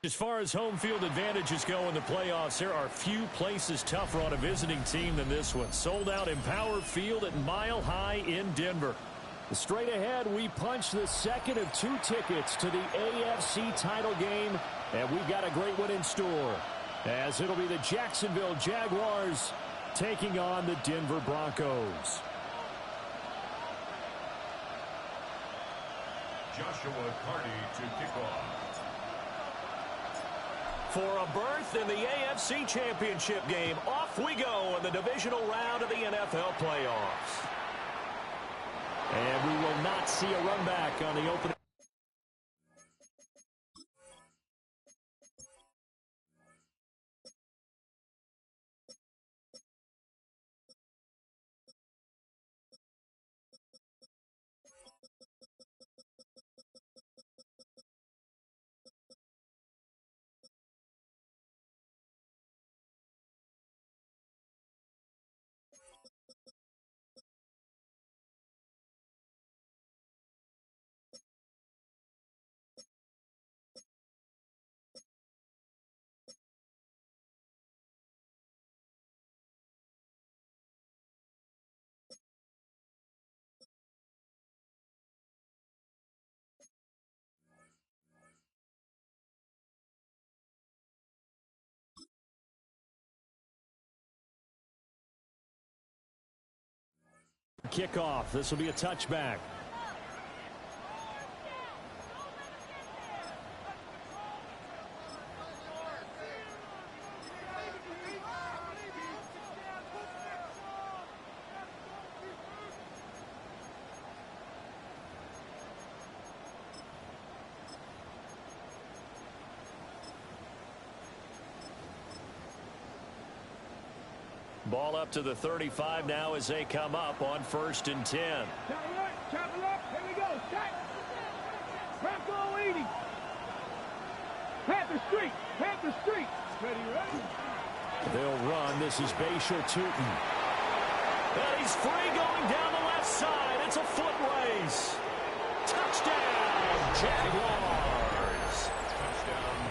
As far as home field advantages go in the playoffs, there are few places tougher on a visiting team than this one. Sold out Empower Field at Mile High in Denver. Straight ahead, we punch the second of 2 tickets to the AFC title game, and we've got a great one in store, as it'll be the Jacksonville Jaguars taking on the Denver Broncos. Joshua Carty to kick off. For a berth in the AFC Championship game, off we go in the divisional round of the NFL playoffs. And we will not see a run back on the opening. Kickoff. This will be a touchback. Ball up to the 35 now as they come up on 1st and 10. Travel up. Here we go. Set. Bronco leading. Panther Street. Ready. They'll run. This is Bashal Tutin. And he's free going down the left side. It's a foot race. Touchdown, Jaguars.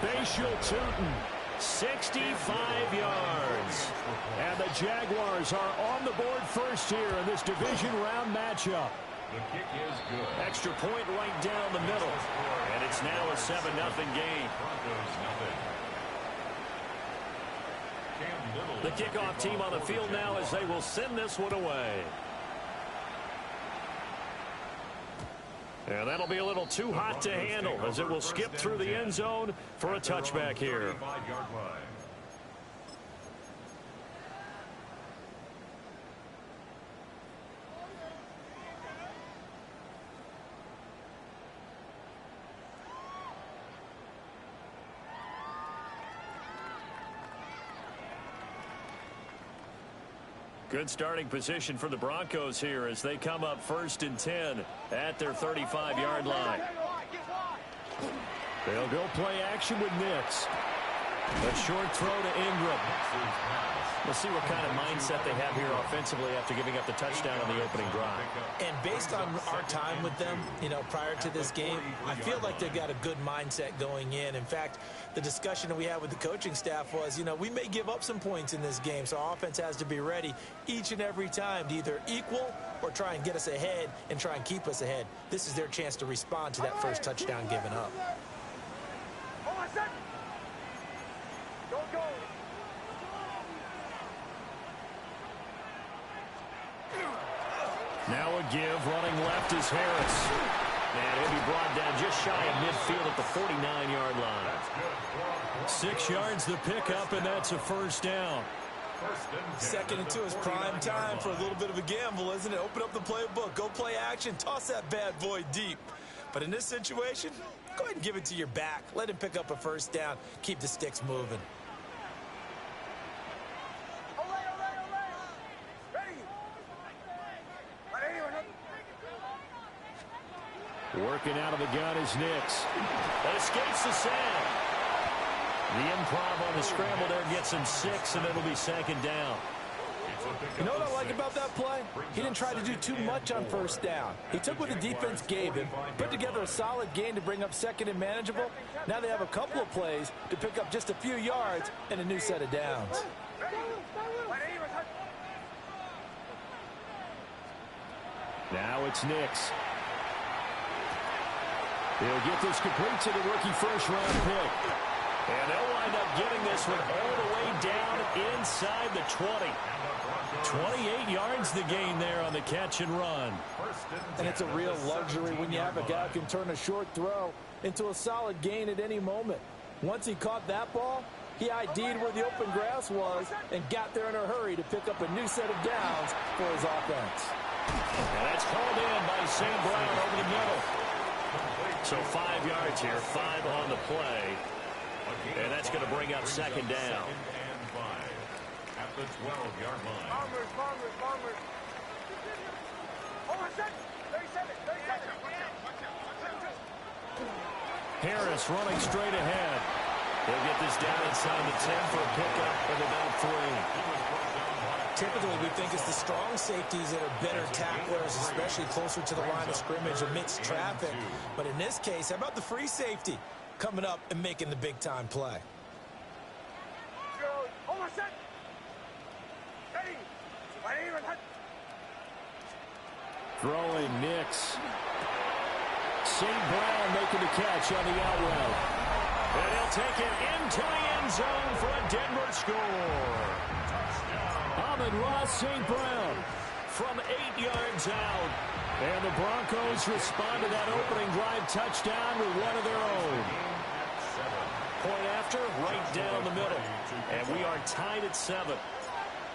Bashal Tutin. 65 yards. And the Jaguars are on the board first here in this division round matchup. The kick is good. Extra point right down the middle. And it's now a 7-0 game. The kickoff team on the field now as they will send this one away. And that'll be a little too hot to handle as it will skip through the end zone for a touchback here. Good starting position for the Broncos here as they come up 1st and 10 at their 35-yard line. They'll go play action with Nix. A short throw to Ingram. We'll see what kind of mindset they have here offensively after giving up the touchdown on the opening drive. And based on our time with them, prior to this game, I feel like they've got a good mindset going in. In fact, the discussion that we had with the coaching staff was, we may give up some points in this game, so our offense has to be ready each and every time to either equal or try and get us ahead and try and keep us ahead. This is their chance to respond to that first touchdown given up. Now a give, running left is Harris. And he'll be brought down just shy of midfield at the 49-yard line. 6 yards the pickup, and that's a first down. 2nd and 2 is prime time for a little bit of a gamble, isn't it? Open up the playbook, go play action, toss that bad boy deep. But in this situation, go ahead and give it to your back. Let him pick up a first down. Keep the sticks moving. Working out of the gun is Nix. That escapes the sack. The improv on the scramble there gets him 6, and it'll be 2nd down. You know what I like about that play? He didn't try to do too much on first down. He took what the defense gave him, put together a solid gain to bring up second and manageable. Now they have a couple of plays to pick up just a few yards and a new set of downs. Now it's Nix. He'll get this complete to the rookie first-round pick. And they'll wind up getting this one all the way down inside the 20. 28 yards the gain there on the catch and run. And it's a real luxury when you have a guy who can turn a short throw into a solid gain at any moment. Once he caught that ball, he ID'd where the open grass was and got there in a hurry to pick up a new set of downs for his offense. And that's called in by St. Brown over the middle. So 5 yards here, 5 on the play. And that's going to bring up second down. At the 12-yard line. Bombers. Over 37. Harris running straight ahead. He'll get this down inside the 10 for a pickup of about 3. Typically, we think it's the strong safeties that are better tacklers, especially closer to the line of scrimmage amidst traffic. But in this case, how about the free safety coming up and making the big-time play? Throwing Nix. St. Brown making the catch on the out route. And he'll take it into the end zone for a Denver score. Amon-Ra St. Brown from 8 yards out. And the Broncos respond to that opening drive touchdown with one of their own. Point after, right down the middle. And we are tied at 7.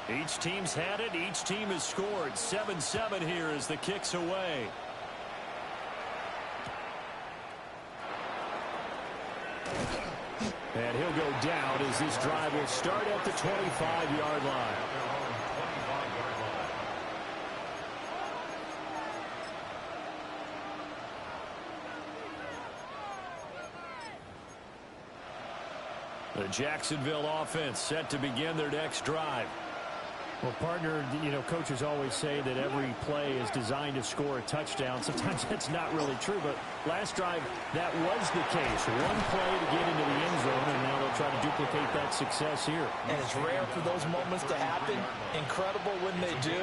Each team's had it. Each team has scored. 7-7 here as the kick's away. And he'll go down as this drive will start at the 25-yard line. The Jacksonville offense set to begin their next drive. Well, partner, coaches always say that every play is designed to score a touchdown. Sometimes that's not really true, but last drive, that was the case. One play to get into the end zone, and now they'll try to duplicate that success here. And it's rare for those moments to happen. Incredible when they do.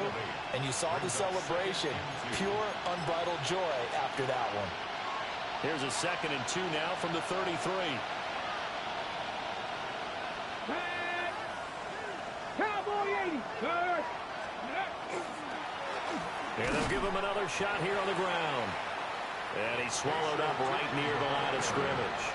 And you saw the celebration. Pure, unbridled joy after that one. Here's a 2nd and 2 now from the 33. Cowboy 80. And they'll give him another shot here on the ground. And he swallowed up right near the line of scrimmage.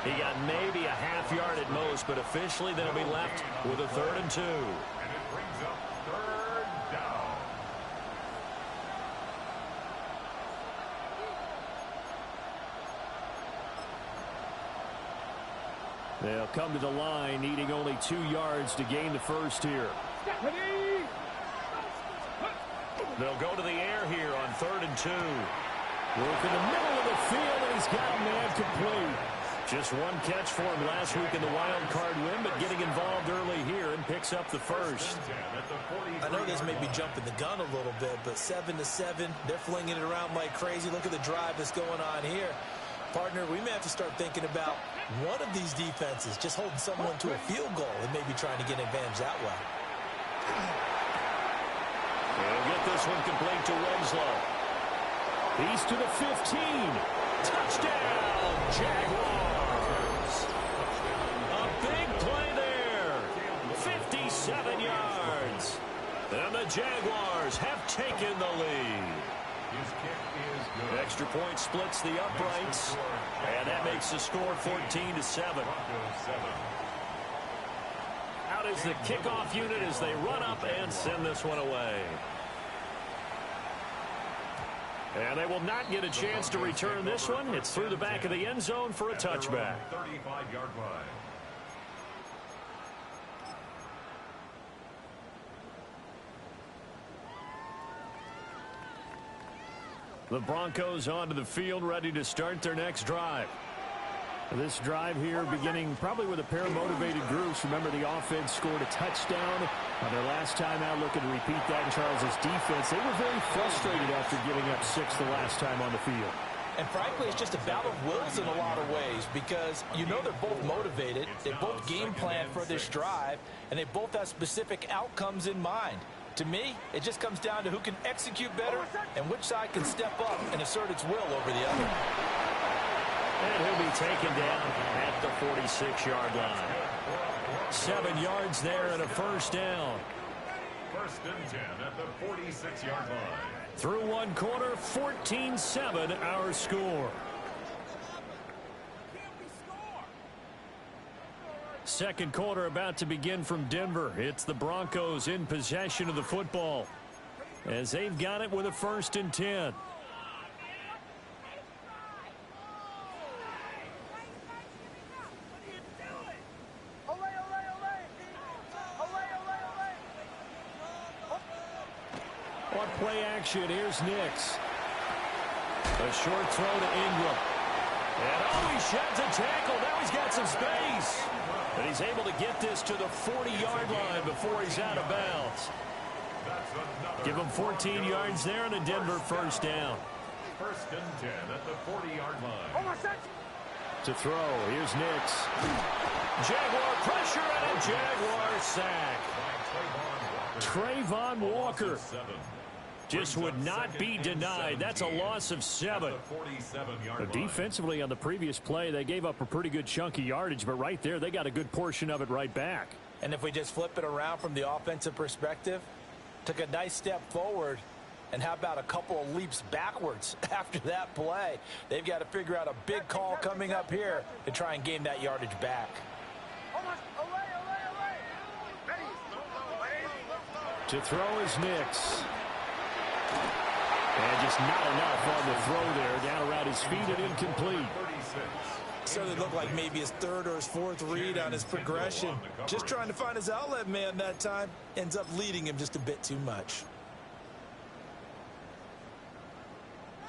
He got maybe a half yard at most, but officially they'll be left with a 3rd and 2. And it brings up 3rd down. They'll come to the line, needing only 2 yards to gain the first here. They'll go to the air here on 3rd and 2. Work in the middle of the field, and he's got a man complete. Just one catch for him last week in the wild card win, but getting involved early here and picks up the first. I know this may be jumping the gun a little bit, but 7-7, they're flinging it around like crazy. Look at the drive that's going on here. Partner, we may have to start thinking about one of these defenses just holding someone to a field goal and maybe trying to get an advantage that way. They'll get this one complete to Winslow. He's to the 15. Touchdown, Jaguars. A big play there. 57 yards. And the Jaguars have taken the lead. His kick is good. Extra point splits the uprights. And that makes the score 14-7. Out is the kickoff unit as they run up and send this one away. And they will not get a chance to return this one. It's through the back of the end zone for a touchback. 35-yard line. The Broncos onto the field, ready to start their next drive. This drive here beginning probably with a pair of motivated groups. Remember, the offense scored a touchdown on their last time out, looking to repeat that in Charles' defense. They were very frustrated after giving up 6 the last time on the field. And frankly, it's just a battle of wills in a lot of ways because you know they're both motivated. They both game plan for this drive, and they both have specific outcomes in mind. To me, it just comes down to who can execute better and which side can step up and assert its will over the other. And he'll be taken down at the 46-yard line. 7 yards there and a first down. First and 10 at the 46-yard line. Through one quarter, 14-7 our score. Second quarter about to begin from Denver. It's the Broncos in possession of the football as they've got it with a first and 10. On play action, here's Nix. A short throw to Ingram. And he sheds a tackle. Now he's got some space. And he's able to get this to the 40-yard line before he's out of bounds. Give him 14 yards there and a Denver first down. First and 10 at the 40-yard line. To throw, here's Nix. Jaguar pressure and a Jaguar sack. Trayvon Walker just would not be denied. That's a loss of 7. Defensively on the previous play, they gave up a pretty good chunk of yardage, but right there, they got a good portion of it right back. And if we just flip it around from the offensive perspective, took a nice step forward, and how about a couple of leaps backwards after that play? They've got to figure out a big call coming up here to try and gain that yardage back. To throw is Nix. And just not enough on the throw there. Down around his feet and incomplete. So it looked like maybe his third or his fourth read on his progression. Just trying to find his outlet man that time. Ends up leading him just a bit too much.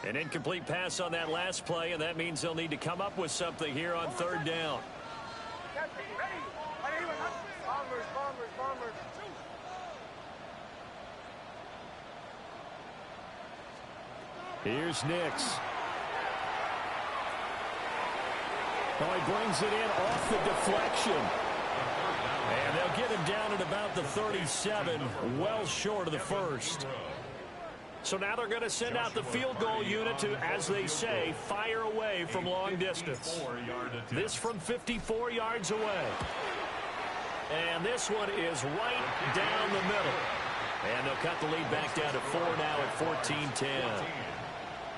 An incomplete pass on that last play, and that means they'll need to come up with something here on third down. Here's Nix. Oh, he brings it in off the deflection. And they'll get him down at about the 37, well short of the first. So now they're going to send out the field goal unit to, as they say, fire away from long distance. This from 54 yards away. And this one is right down the middle. And they'll cut the lead back down to 4 now at 14-10.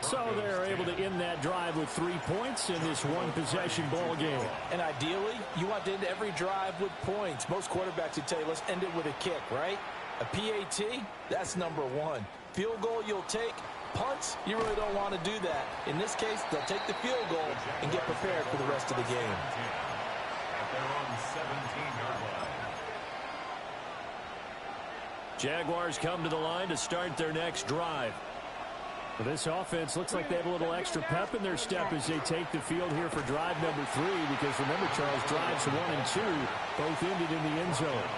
So they're able to end that drive with 3 points in this one-possession ball game. And ideally, you want to end every drive with points. Most quarterbacks would tell you, let's end it with a kick, right? A PAT, that's number 1. Field goal you'll take. Punts, you really don't want to do that. In this case, they'll take the field goal and get prepared for the rest of the game. Jaguars come to the line to start their next drive. Well, this offense looks like they have a little extra pep in their step as they take the field here for drive number 3, because remember, Charles, drives 1 and 2 both ended in the end zone.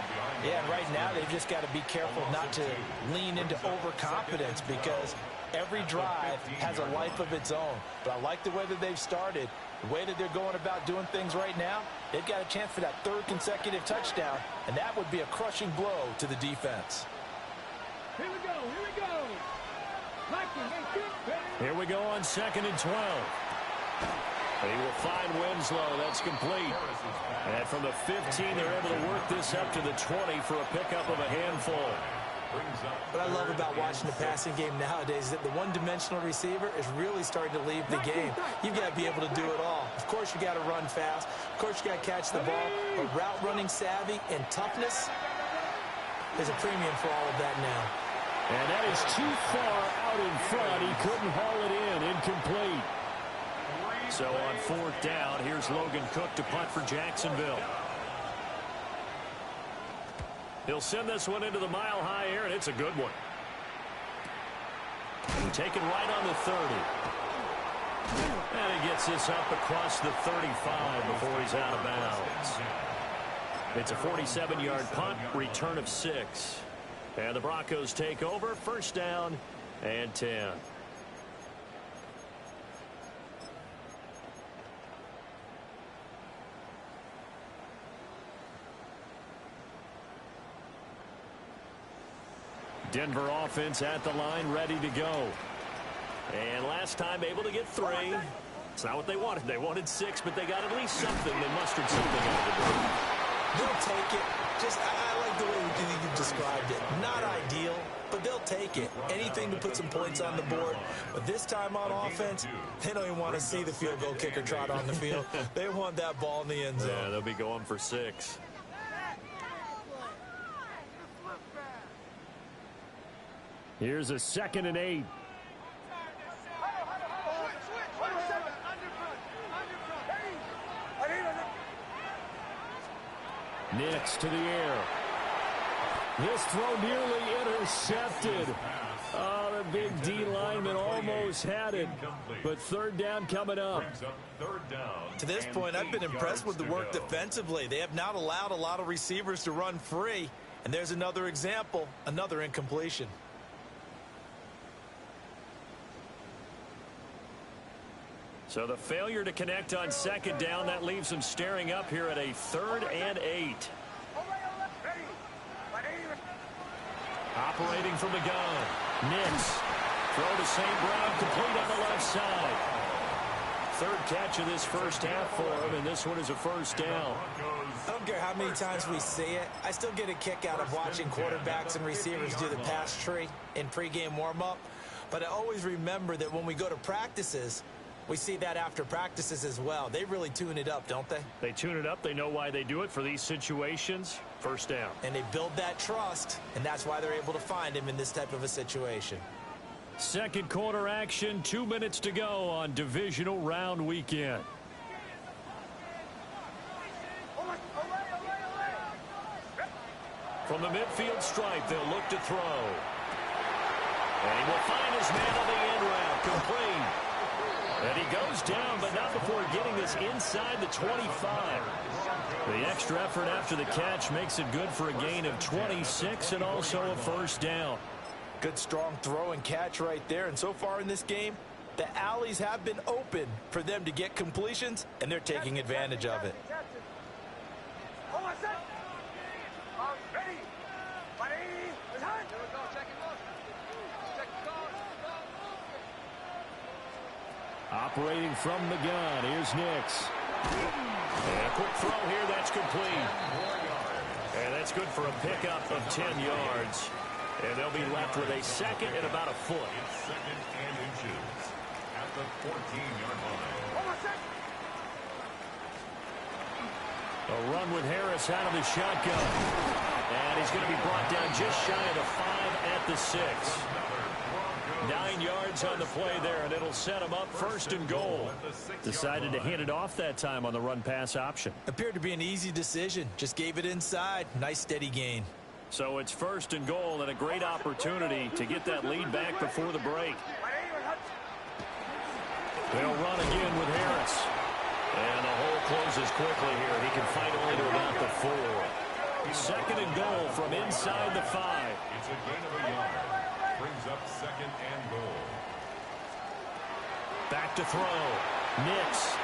Yeah, and right now they've just got to be careful not to lean into overconfidence, because every drive has a life of its own. But I like the way that they've started, the way that they're going about doing things right now. They've got a chance for that 3rd consecutive touchdown, and that would be a crushing blow to the defense. Here we go, here we go. Here we go on 2nd and 12. He will find Winslow. That's complete. And from the 15, they're able to work this up to the 20 for a pickup of a handful. What I love about watching the passing game nowadays is that the one-dimensional receiver is really starting to leave the game. You've got to be able to do it all. Of course, you got to run fast. Of course, you got to catch the ball. But route running savvy and toughness is a premium for all of that now. And that is too far out in front. He couldn't haul it in. Incomplete. So on 4th down, here's Logan Cook to punt for Jacksonville. He'll send this one into the mile-high air, and it's a good one. Taken right on the 30. And he gets this up across the 35 before he's out of bounds. It's a 47-yard punt, return of 6. And the Broncos take over, first down and 10. Denver offense at the line, ready to go. And last time able to get 3. It's not what they wanted. They wanted 6, but they got at least something. They mustered something out of the game. They'll take it. I like the way you described it. Not ideal, but they'll take it. Anything to put some points on the board. But this time on offense, they don't even want to see the field goal kicker trot on the field. They want that ball in the end zone. Yeah, they'll be going for 6. Here's a 2nd and 8. Nix to the air. This throw nearly intercepted. Oh, the big D lineman almost had it. But third down coming up. To this point, I've been impressed with the work defensively. They have not allowed a lot of receivers to run free. And there's another example, another incompletion. So the failure to connect on 2nd down, that leaves them staring up here at a 3rd and 8. Operating from the gun. Nix. Throw to St. Brown, complete on the left side. 3rd catch of this first half for him, and this one is a first down. I don't care how many times we see it. I still get a kick out of watching quarterbacks and receivers do the pass tree in pregame warm-up. But I always remember that when we go to practices, we see that after practices as well. They really tune it up, don't they? They tune it up. They know why they do it for these situations. First down. And they build that trust, and that's why they're able to find him in this type of a situation. Second quarter action, 2 minutes to go on divisional round weekend. From the midfield stripe, they'll look to throw. And he will find his man on the end route, complete. And he goes down, but not before getting this inside the 25. The extra effort after the catch makes it good for a gain of 26 and also a first down. Good strong throw and catch right there. And so far in this game, the alleys have been open for them to get completions, and they're taking advantage of it. Operating from the gun, here's Nix. And a quick throw here, that's complete. And that's good for a pickup of 10 yards. And they'll be left with a 2nd and about a foot. 2nd and inches at the 14-yard line. A run with Harris out of the shotgun. And he's going to be brought down just shy of the 5 at the 6. 9 yards on the play there, and it'll set him up 1st and goal. Decided to hand it off that time on the run-pass option. Appeared to be an easy decision. Just gave it inside. Nice steady gain. So it's 1st and goal and a great opportunity to get that lead back before the break. They'll run again with Harris. And the hole closes quickly here. He can fight only to about the 4. 2nd and goal from inside the 5. It's a gain of a yard. Brings up 2nd and goal. Back to throw. Nix.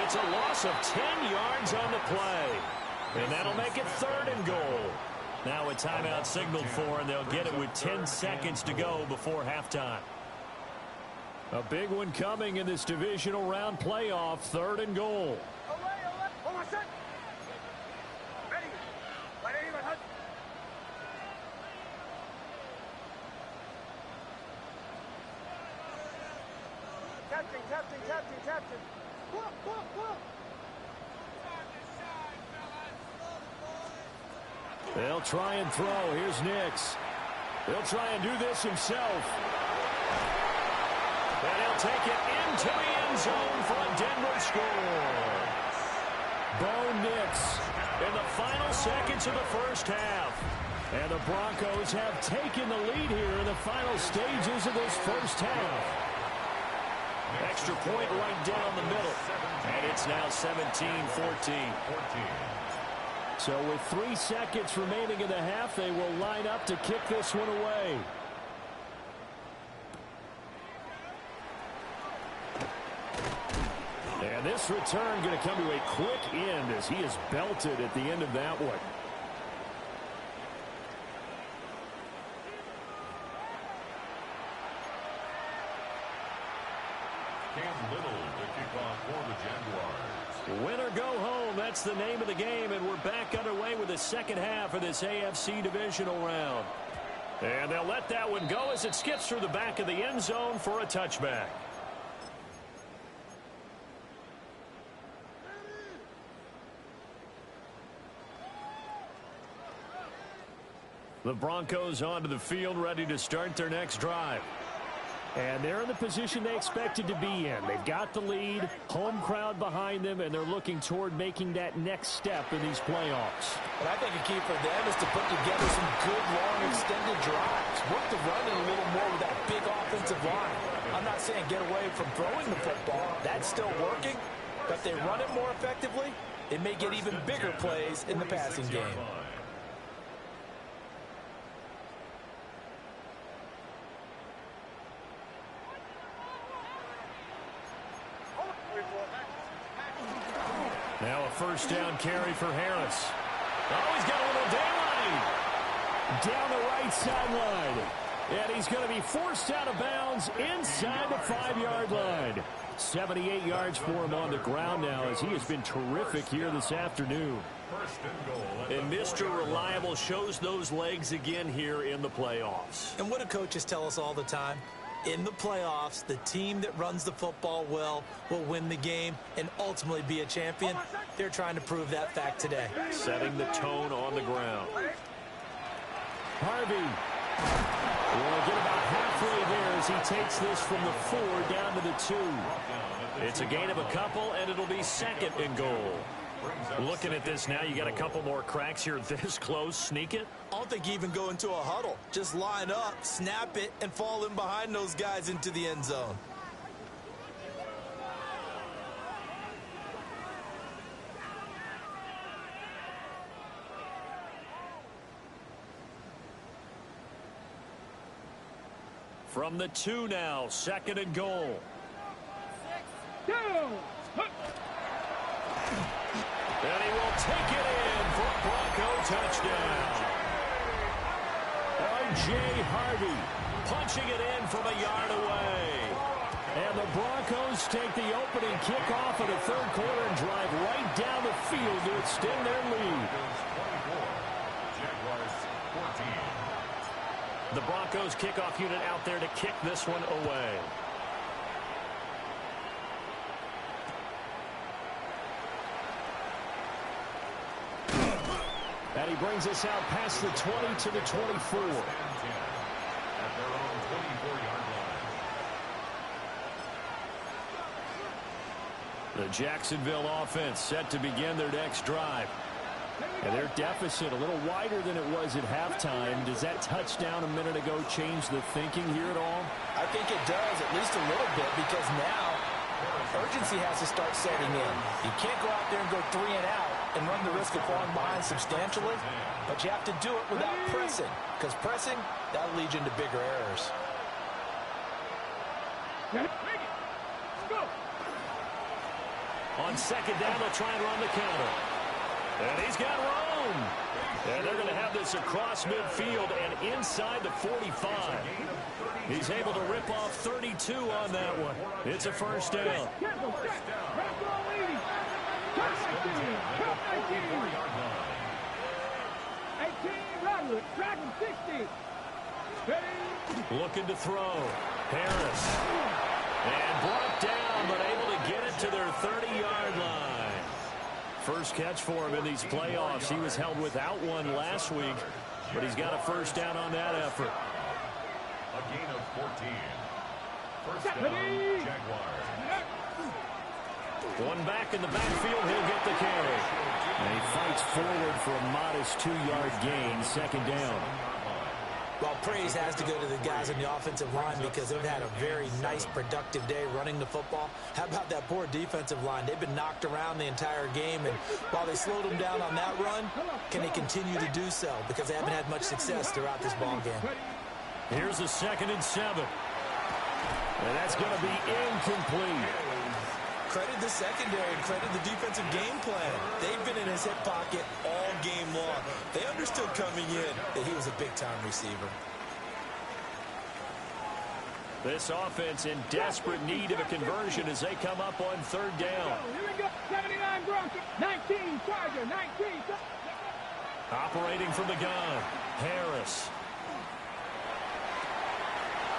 It's a loss of 10 yards on the play. And that'll make it 3rd and goal. Now a timeout signaled for, and they'll get it with 10 seconds to go before halftime. A big one coming in this divisional round playoff, 3rd and goal. Captain. They'll try and throw. Here's Nix. He'll try and do this himself. And he'll take it into the end zone for a Denver score. Bo Nix In the final seconds of the first half. And the Broncos have taken the lead here in the final stages of this first half. Extra point right down the middle. And it's now 17-14. So with 3 seconds remaining in the half, they will line up to kick this one away. And this return going to come to a quick end as he is belted at the end of that one. Cam Little to kick off for the Jaguars. Win or go home, that's the name of the game, and we're back underway with the second half of this AFC divisional round. And they'll let that one go as it skips through the back of the end zone for a touchback. The Broncos onto the field, ready to start their next drive. And they're in the position they expected to be in. They've got the lead, home crowd behind them, and they're looking toward making that next step in these playoffs. And I think a key for them is to put together some good, long, extended drives. Work the run in a little more with that big offensive line. I'm not saying get away from throwing the football. That's still working. But if they run it more effectively, it may get even bigger plays in the passing game. Now a first down carry for Harris. Oh, he's got a little daylight. Down the right sideline. And he's going to be forced out of bounds inside the 5-yard line. 78 yards for him on the ground now as he has been terrific here this afternoon. And Mr. Reliable shows those legs again here in the playoffs. And what do coaches tell us all the time? In the playoffs, the team that runs the football well will win the game and ultimately be a champion. They're trying to prove that fact today. Setting the tone on the ground. Harvey will get about halfway there as he takes this from the 4 down to the 2. It's a gain of a couple, and it'll be second and goal. Looking at this now, you got a couple more cracks here this close. Sneak it. I don't think you even go into a huddle. Just line up, snap it, and fall in behind those guys into the end zone. From the 2 now, second and goal. And he will take it in for a Bronco touchdown. R.J. Harvey punching it in from a yard away. And the Broncos take the opening kickoff of the third quarter and drive right down the field to extend their lead. Jaguars 14. The Broncos kickoff unit out there to kick this one away. And he brings us out past the 20 to the 24. At their own 24-yard line. The Jacksonville offense set to begin their next drive. And their deficit a little wider than it was at halftime. Does that touchdown a minute ago change the thinking here at all? I think it does, at least a little bit, because now urgency has to start setting in. You can't go out there and go 3 and out and run the risk of falling behind substantially, but you have to do it without pressing, because pressing, that leads you into bigger errors. On second down, they'll try and run the counter. And he's got room. And they're going to have this across midfield and inside the 45. He's able to rip off 32 on that one. It's a first down. Looking to throw. Harris. And brought down, but able to get it to their 30-yard line. First catch for him in these playoffs. He was held without one last week, but he's got a first down on that effort. A gain of 14. First down, Jaguars. One back in the backfield, he'll get the carry. And he fights forward for a modest 2-yard gain, second down. Well, praise has to go to the guys on the offensive line because they've had a very nice, productive day running the football. How about that poor defensive line? They've been knocked around the entire game, and while they slowed them down on that run, can they continue to do so? Because they haven't had much success throughout this ball game. Here's a 2nd and 7. And that's going to be incomplete. Credit the secondary and credit the defensive game plan. They've been in his hip pocket all game long. They understood coming in that he was a big-time receiver. This offense in desperate need of a conversion as they come up on 3rd down. Here we go. 79 Broncos, 19 Charger, 19. Operating from the gun, Harris.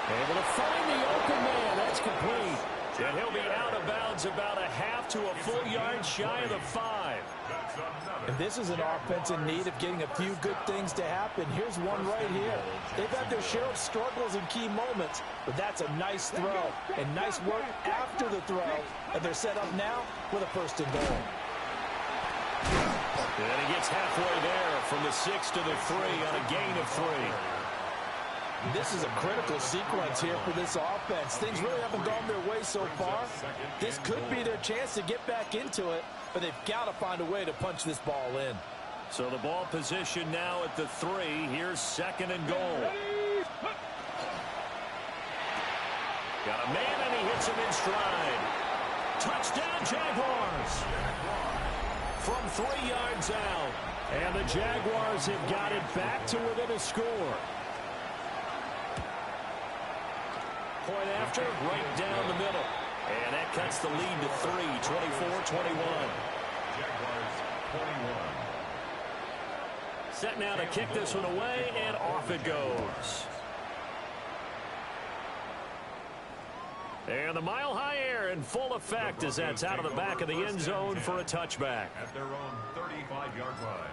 Able to find the open man. That's complete. And he'll be out of bounds about a half to a full yard shy of the 5. And this is an offense in need of getting a few good things to happen. Here's one right here. They've had their share of struggles in key moments, but that's a nice throw and nice work after the throw. And they're set up now with a 1st and goal. And he gets halfway there from the 6 to the 3 on a gain of 3. This is a critical sequence here for this offense. Things really haven't gone their way so far. This could be their chance to get back into it, but they've got to find a way to punch this ball in. So the ball position now at the 3. Here's 2nd and goal. Got a man, and he hits him in stride. Touchdown, Jaguars. From 3 yards out. And the Jaguars have got it back to within a score. Point after, right down the middle. And that cuts the lead to 3, 24-21. Jaguars 21. Set now to kick this one away, and off it goes. And the mile-high air in full effect as that's out of the back of the end zone for a touchback. At their own 35-yard line.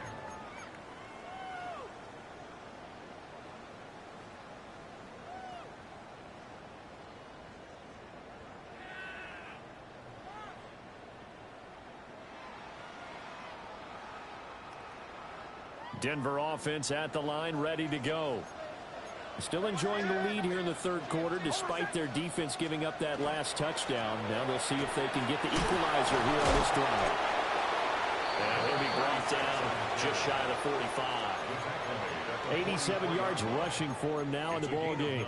Denver offense at the line, ready to go. Still enjoying the lead here in the 3rd quarter, despite their defense giving up that last touchdown. Now they'll see if they can get the equalizer here on this drive. And he'll be brought down just shy of the 45. 87 yards rushing for him now in the ball game.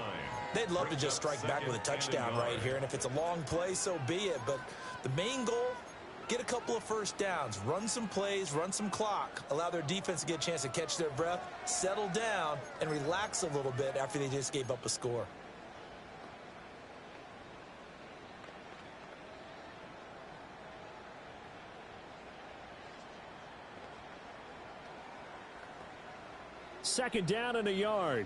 They'd love to just strike back with a touchdown right here, and if it's a long play, so be it. But the main goal, get a couple of 1st downs, run some plays, run some clock, allow their defense to get a chance to catch their breath, settle down, and relax a little bit after they just gave up a score. Second down and a yard.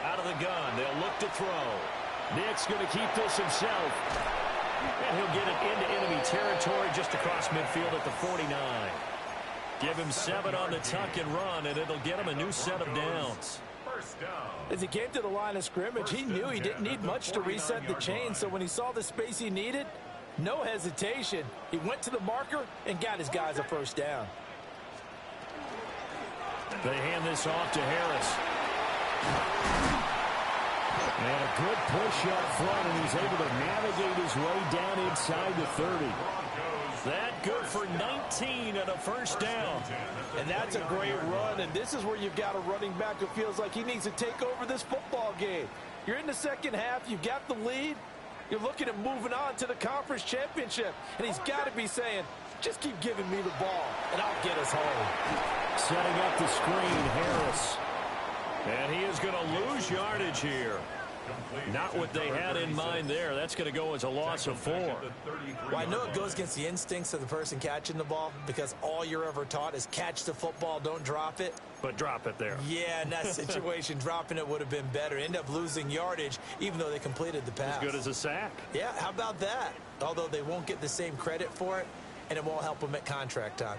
Out of the gun, they'll look to throw. Nick's going to keep this himself. And he'll get it into enemy territory just across midfield at the 49. Give him 7 on the tuck and run, and it'll get him a new set of downs. As he came to the line of scrimmage, he knew he didn't need much to reset the chain, so when he saw the space he needed, no hesitation. He went to the marker and got his guys a 1st down. They hand this off to Harris. And a good push up front, and he's able to navigate his way down inside the 30. That good for 19 and a 1st down. And that's a great run, and this is where you've got a running back who feels like he needs to take over this football game. You're in the 2nd half, you've got the lead, you're looking at moving on to the conference championship, and he's got to be saying, just keep giving me the ball, and I'll get us home. Setting up the screen, Harris. And he is going to lose yardage here. Not what they had in mind there. That's going to go as a loss of 4. Well, I know it goes against the instincts of the person catching the ball because all you're ever taught is catch the football, don't drop it. But drop it there. Yeah, in that situation, dropping it would have been better. End up losing yardage, even though they completed the pass. As good as a sack. Yeah, how about that? Although they won't get the same credit for it, and it won't help them at contract time.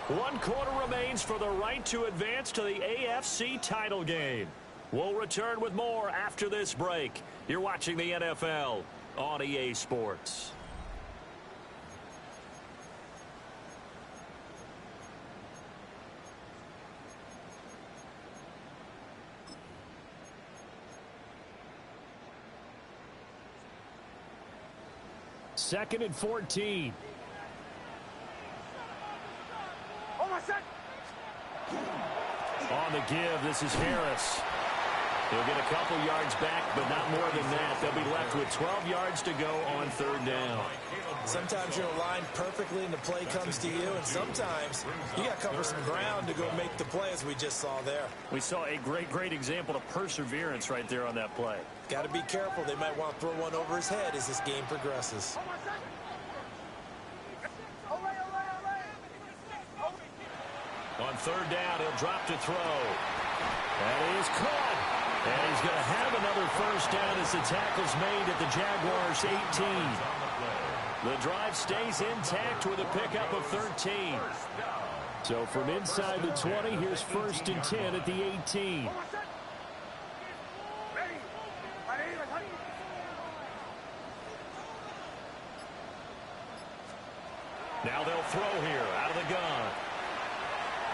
1 quarter remains for the right to advance to the AFC title game. We'll return with more after this break. You're watching the NFL on EA Sports. 2nd and 14. On the give, this is Harris. He'll get a couple yards back, but not more than that. They'll be left with 12 yards to go on 3rd down. Sometimes you're aligned perfectly and the play comes to you, and sometimes you got to cover some ground to go make the play, as we just saw there. We saw a great example of perseverance right there on that play. Got to be careful. They might want to throw one over his head as this game progresses. On 3rd down, he'll drop to throw. That is caught. And he's going to have another 1st down as the tackle's made at the Jaguars' 18. The drive stays intact with a pickup of 13. So from inside the 20, here's 1st and 10 at the 18. Now they'll throw here out of the gun.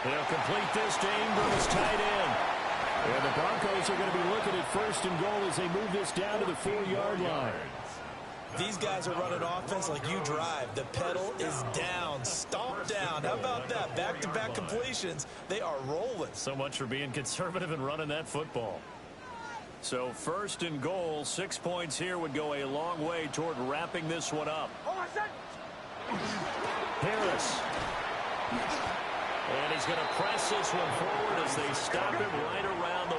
They'll complete this to Ingram as tight end. And the Broncos are going to be looking at 1st and goal as they move this down to the 4-yard line. These guys are running offense like you drive. The pedal is down, stomp down. How about that? Back-to-back completions. They are rolling. So much for being conservative and running that football. So 1st and goal, 6 points here would go a long way toward wrapping this one up. Harris. And he's going to press this one forward as they stop him right around the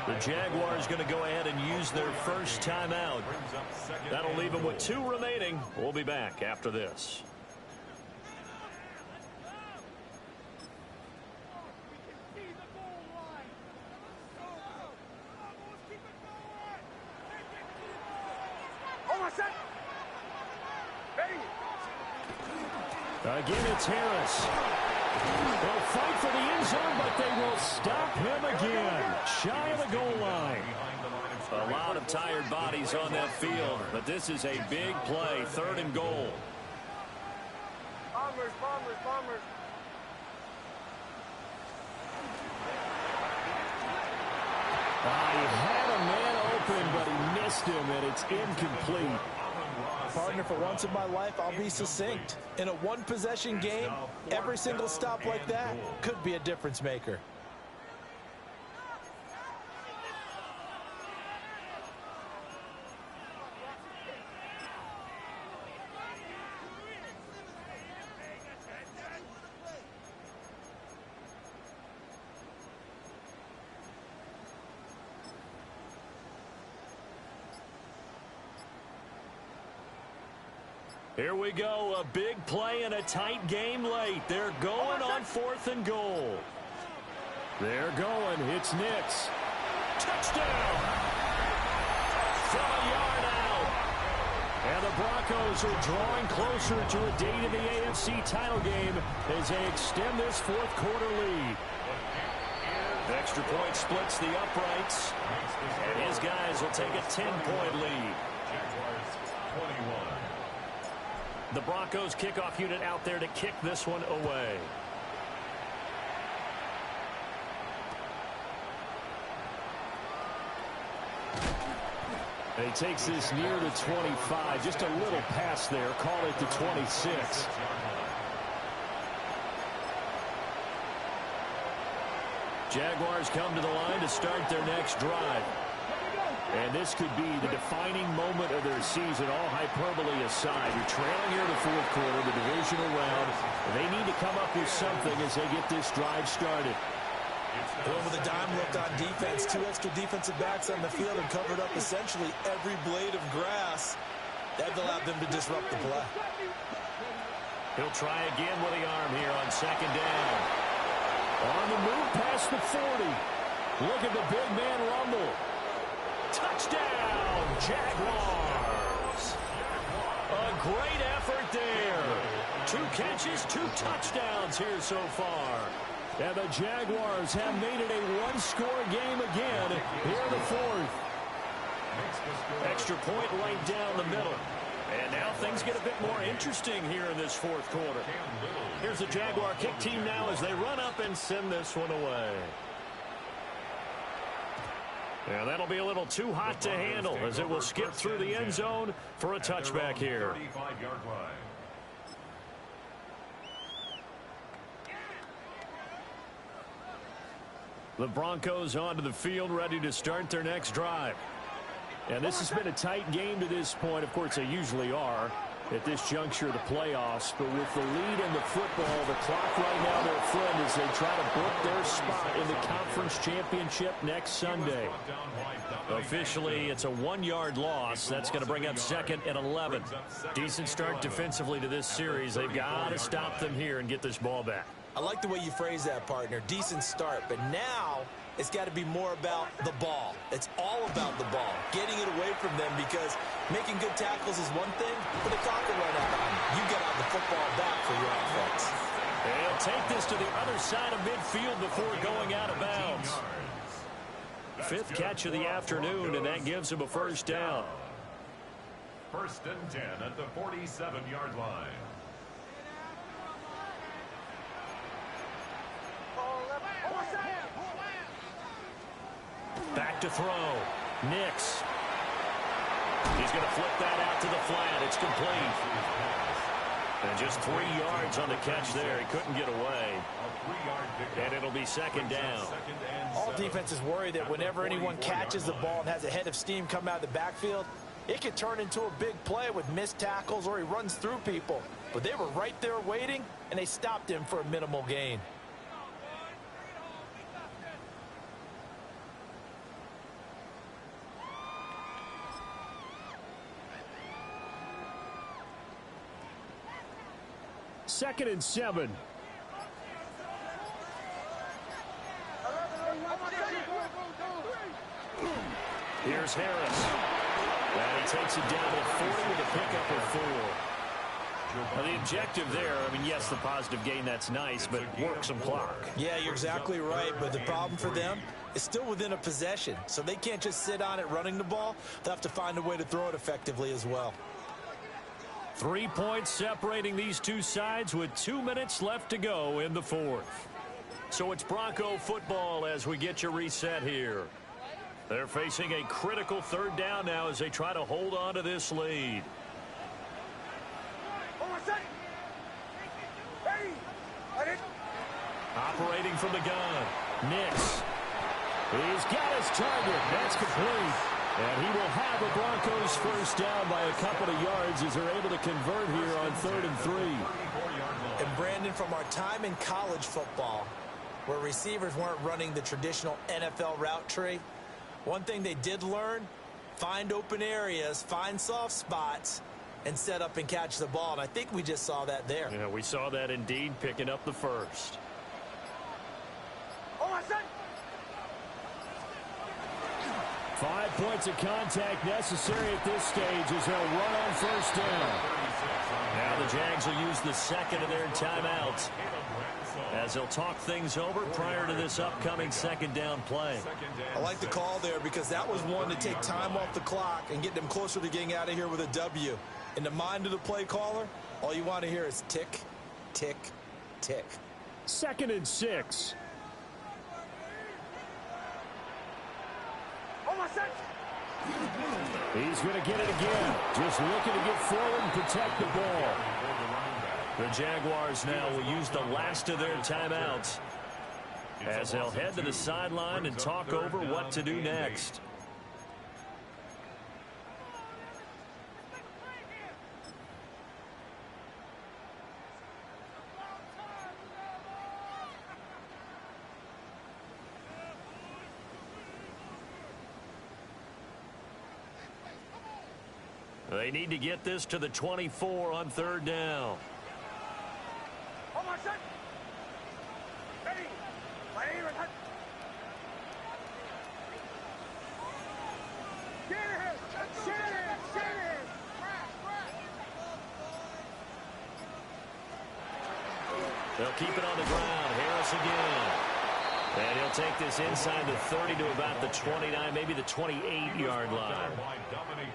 1. The Jaguars going to go ahead and use their first timeout. That'll leave them with 2 remaining. We'll be back after this. Again, it's Harris. They'll fight for the end zone, but they will stop him again. Shy of the goal line. A lot of tired bodies on that field, but this is a big play. 3rd and goal. Bombers. He had a man open, but he missed him, and it's incomplete. Partner, for once in my life, I'll be succinct. In a one-possession game, every single stop like that could be a difference maker. Here we go, a big play and a tight game late. They're going on 4th and goal. They're going. It's Nix. Touchdown! From a yard out. And the Broncos are drawing closer to a date in the AFC title game as they extend this 4th quarter lead. The extra point splits the uprights, and his guys will take a 10-point lead. The Broncos kickoff unit out there to kick this one away. He takes this near the 25. Just a little pass there. Call it the 26. Jaguars come to the line to start their next drive. And this could be the defining moment of their season, all hyperbole aside. You're trailing here in the 4th quarter, the divisional round. They need to come up with something as they get this drive started. Going with a dime look on defense, 2 extra defensive backs on the field and covered up essentially every blade of grass. That allowed them to disrupt the play. He'll try again with the arm here on 2nd down. On the move past the 40. Look at the big man rumble. Touchdown, Jaguars. A great effort there. 2 catches, 2 touchdowns here so far. And the Jaguars have made it a 1-score game again here in the 4th. Extra point right down the middle. And now things get a bit more interesting here in this 4th quarter. Here's the Jaguar kick team now as they run up and send this one away. And that'll be a little too hot to handle as it will skip through the end zone for a touchback here. 35-yard line. The Broncos onto the field, ready to start their next drive. And this has been a tight game to this point. Of course, they usually are at this juncture of the playoffs. But with the lead in the football, the clock right now their friend as they try to book their spot in the conference championship next Sunday. Officially, it's a 1-yard loss. That's going to bring up 2nd and 11. Decent start defensively to this series. They've got to stop them here and get this ball back. I like the way you phrase that, partner. Decent start. But now it's got to be more about the ball. It's all about the ball. Getting it away from them, because making good tackles is one thing, but the clock will run out on you. You got to have the football back for your offense. They'll take this to the other side of midfield before going out of bounds. 5th catch of the afternoon, and that gives him a first down. 1st and 10 at the 47-yard line. Back to throw. Nix. He's going to flip that out to the flat. It's complete. And just 3 yards on the catch there. He couldn't get away. And it'll be 2nd down. All defenses worry that whenever anyone catches the ball and has a head of steam come out of the backfield, it could turn into a big play with missed tackles or he runs through people. But they were right there waiting, and they stopped him for a minimal gain. Second and 7. Here's Harris. And he takes it down to 40 with a pickup of 4. Now the objective there, I mean, yes, the positive gain, that's nice, but work some clock. Yeah, you're exactly right, but the problem for them is still within a possession, so they can't just sit on it running the ball. They'll have to find a way to throw it effectively as well. 3 points separating these two sides with 2 minutes left to go in the 4th. So it's Bronco football as we get you reset here. They're facing a critical 3rd down now as they try to hold on to this lead. Operating from the gun. Nix. He's got his target. That's complete. And he will have the Broncos first down by a couple of yards as they're able to convert here on 3rd and 3. And Brandon, from our time in college football, where receivers weren't running the traditional NFL route tree, one thing they did learn, find open areas, find soft spots, and set up and catch the ball. And I think we just saw that there. Yeah, we saw that indeed, picking up the first. 5 points of contact necessary at this stage as they'll run on first down. Now the Jags will use the 2nd of their timeouts as they'll talk things over prior to this upcoming 2nd down play. I like the call there because that was one to take time off the clock and get them closer to getting out of here with a W. In the mind of the play caller, all you want to hear is tick, tick, tick. 2nd and 6. He's going to get it again. Just looking to get forward and protect the ball. The Jaguars now will use the last of their timeouts as they'll head to the sideline and talk over what to do next. They need to get this to the 24 on 3rd down. They'll keep it on the ground. Harris again. And he'll take this inside the 30 to about the 29, maybe the 28-yard line.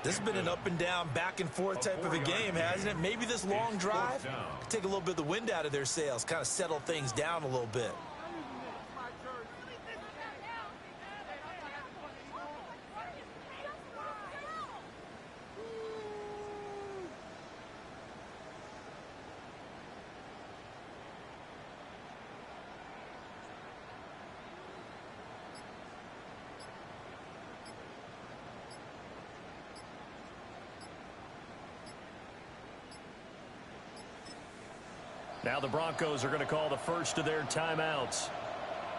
This has been an up and down, back and forth type of a game, hasn't it? Maybe this long drive could take a little bit of the wind out of their sails, kind of settle things down a little bit. Now the Broncos are going to call the first of their timeouts.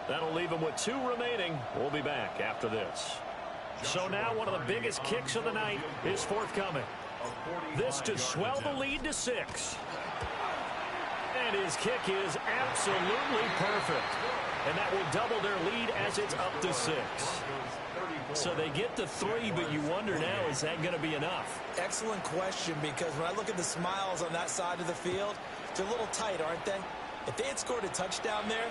That'll leave them with 2 remaining. We'll be back after this. So now one of the biggest kicks of the night is forthcoming. This to swell the lead to 6. And his kick is absolutely perfect. And that will double their lead as it's up to 6. So they get to 3, but you wonder now, is that going to be enough? Excellent question, because when I look at the smiles on that side of the field, they're a little tight, aren't they? If they had scored a touchdown there,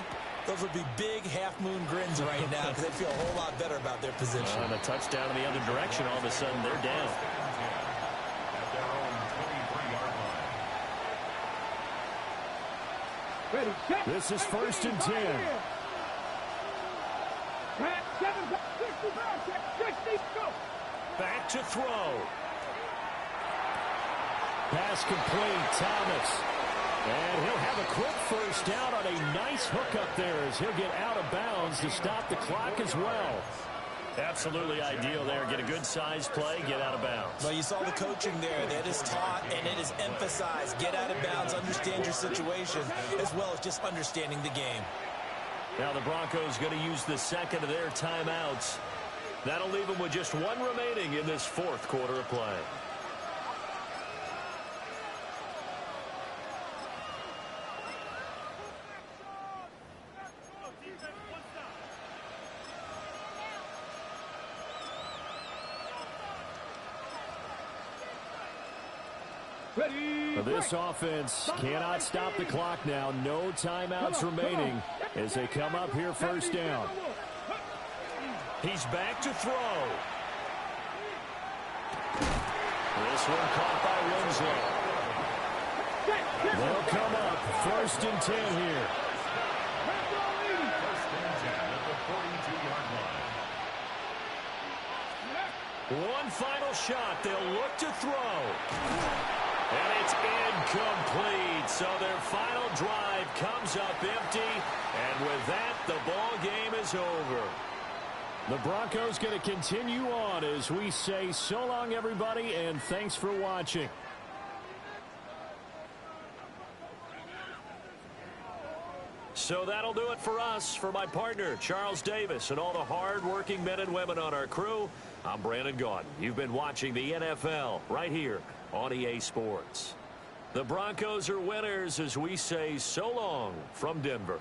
those would be big half-moon grins right now because they feel a whole lot better about their position. On a touchdown in the other direction, all of a sudden they're down. Ready, set. This is 1st and 10. Pat, 60, go. Back to throw. Pass complete, Thomas. And he'll have a quick first down on a nice hook up there as he'll get out of bounds to stop the clock as well. Absolutely ideal there. Get a good size play, get out of bounds. Well, you saw the coaching there. That is taught and it is emphasized. Get out of bounds, understand your situation, as well as just understanding the game. Now the Broncos going to use the second of their timeouts. That'll leave them with just 1 remaining in this 4th quarter of play. This offense cannot stop the clock now. No timeouts remaining as they come up here 1st down. He's back to throw. This one caught by Winslow. They'll come up 1st and 10 here. One final shot. They'll look to throw. And it's incomplete. So their final drive comes up empty. And with that, the ball game is over. The Broncos going to continue on as we say so long, everybody, and thanks for watching. So that'll do it for us. For my partner, Charles Davis, and all the hard-working men and women on our crew, I'm Brandon Gaudin. You've been watching the NFL right here on EA Sports. The Broncos are winners as we say so long from Denver.